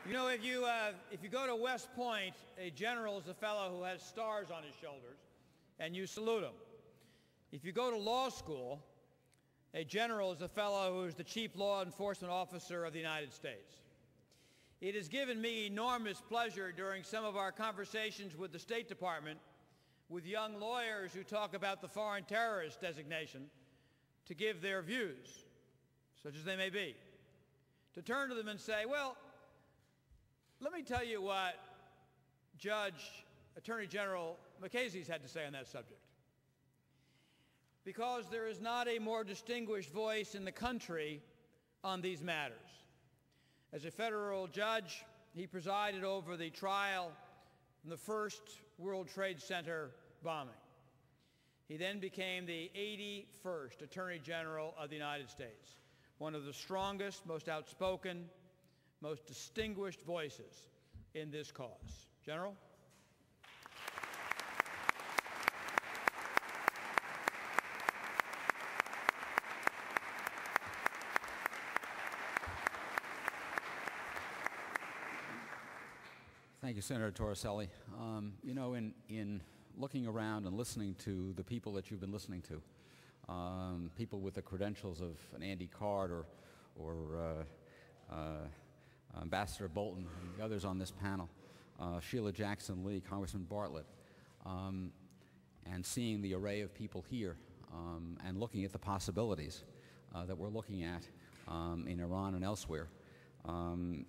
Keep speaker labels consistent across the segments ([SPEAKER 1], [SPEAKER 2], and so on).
[SPEAKER 1] You know, if you go to West Point, a general is a fellow who has stars on his shoulders, and you salute him. If you go to law school, a general is a fellow who is the chief law enforcement officer of the United States. It has given me enormous pleasure during some of our conversations with the State Department, with young lawyers who talk about the foreign terrorist designation, to give their views, such as they may be, to turn to them and say, well, let me tell you what Attorney General Mukasey's had to say on that subject. Because there is not a more distinguished voice in the country on these matters. As a federal judge, he presided over the trial in the first World Trade Center bombing. He then became the 81st Attorney General of the United States, one of the strongest, most outspoken, most distinguished voices in this cause. General?
[SPEAKER 2] Thank you, Senator Torricelli. You know, in looking around and listening to the people that you've been listening to, people with the credentials of an Andy Card or Ambassador Bolton and the others on this panel, Sheila Jackson Lee, Congressman Bartlett, and seeing the array of people here and looking at the possibilities that we're looking at in Iran and elsewhere,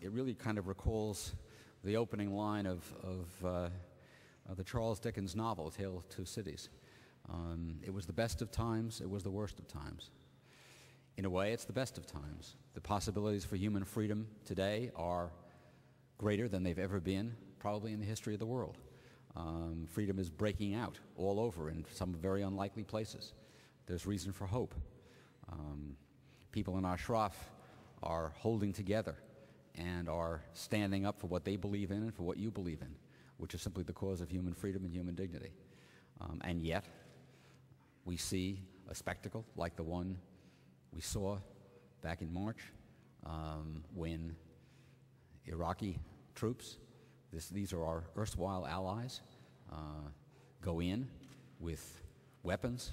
[SPEAKER 2] it really kind of recalls the opening line of the Charles Dickens novel, A Tale of Two Cities. It was the best of times, it was the worst of times. In a way, it's the best of times. The possibilities for human freedom today are greater than they've ever been, probably in the history of the world. Freedom is breaking out all over in some very unlikely places. There's reason for hope. People in Ashraf are holding together and are standing up for what they believe in and for what you believe in, which is simply the cause of human freedom and human dignity. And yet, we see a spectacle like the one we saw back in March when Iraqi troops, these are our erstwhile allies, go in with weapons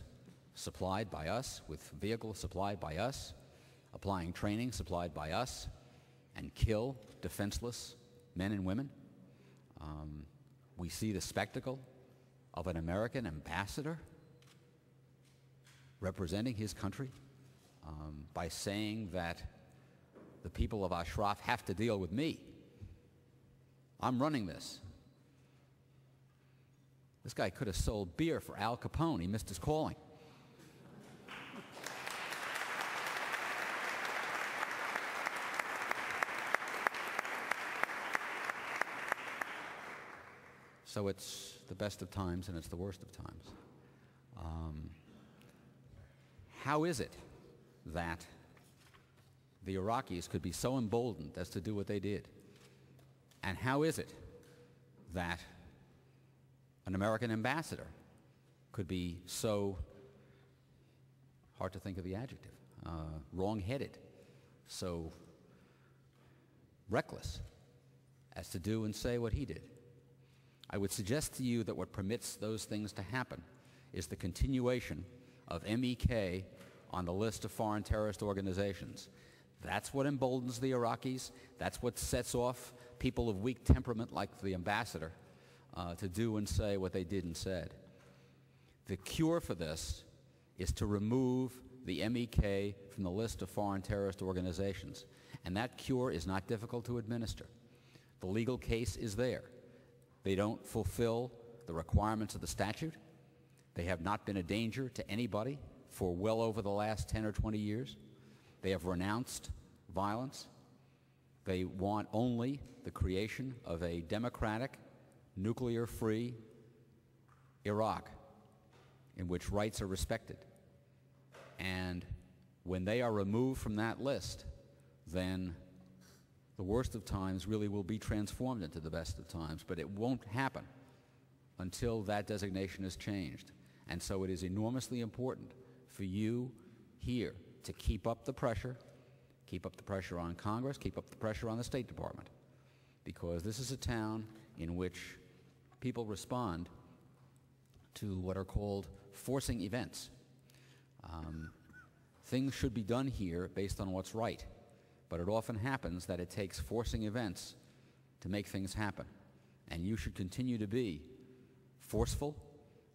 [SPEAKER 2] supplied by us, with vehicles supplied by us, applying training supplied by us, and kill defenseless men and women. We see the spectacle of an American ambassador representing his country by saying that the people of Ashraf have to deal with me. I'm running this. This guy could have sold beer for Al Capone. He missed his calling. So it's the best of times and it's the worst of times. How is it that the Iraqis could be so emboldened as to do what they did? And how is it that an American ambassador could be so, hard to think of the adjective, wrong-headed, so reckless as to do and say what he did? I would suggest to you that what permits those things to happen is the continuation of MEK on the list of foreign terrorist organizations. That's what emboldens the Iraqis. That's what sets off people of weak temperament like the ambassador to do and say what they did and said. The cure for this is to remove the MEK from the list of foreign terrorist organizations. And that cure is not difficult to administer. The legal case is there. They don't fulfill the requirements of the statute. They have not been a danger to anybody for well over the last 10 or 20 years. They have renounced violence. They want only the creation of a democratic, nuclear-free Iraq in which rights are respected. And when they are removed from that list, then the worst of times really will be transformed into the best of times, but it won't happen until that designation is changed. And so it is enormously important for you here to keep up the pressure on Congress, keep up the pressure on the State Department, because this is a town in which people respond to what are called forcing events. Things should be done here based on what's right, but it often happens that it takes forcing events to make things happen. And you should continue to be forceful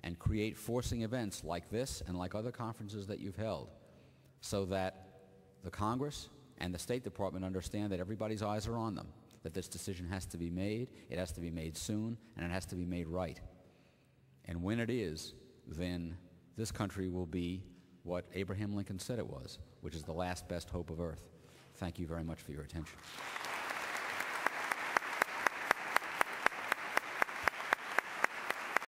[SPEAKER 2] and create forcing events like this and like other conferences that you've held, so that the Congress and the State Department understand that everybody's eyes are on them, that this decision has to be made, it has to be made soon, and it has to be made right. And when it is, then this country will be what Abraham Lincoln said it was, which is the last best hope of earth. Thank you very much for your attention.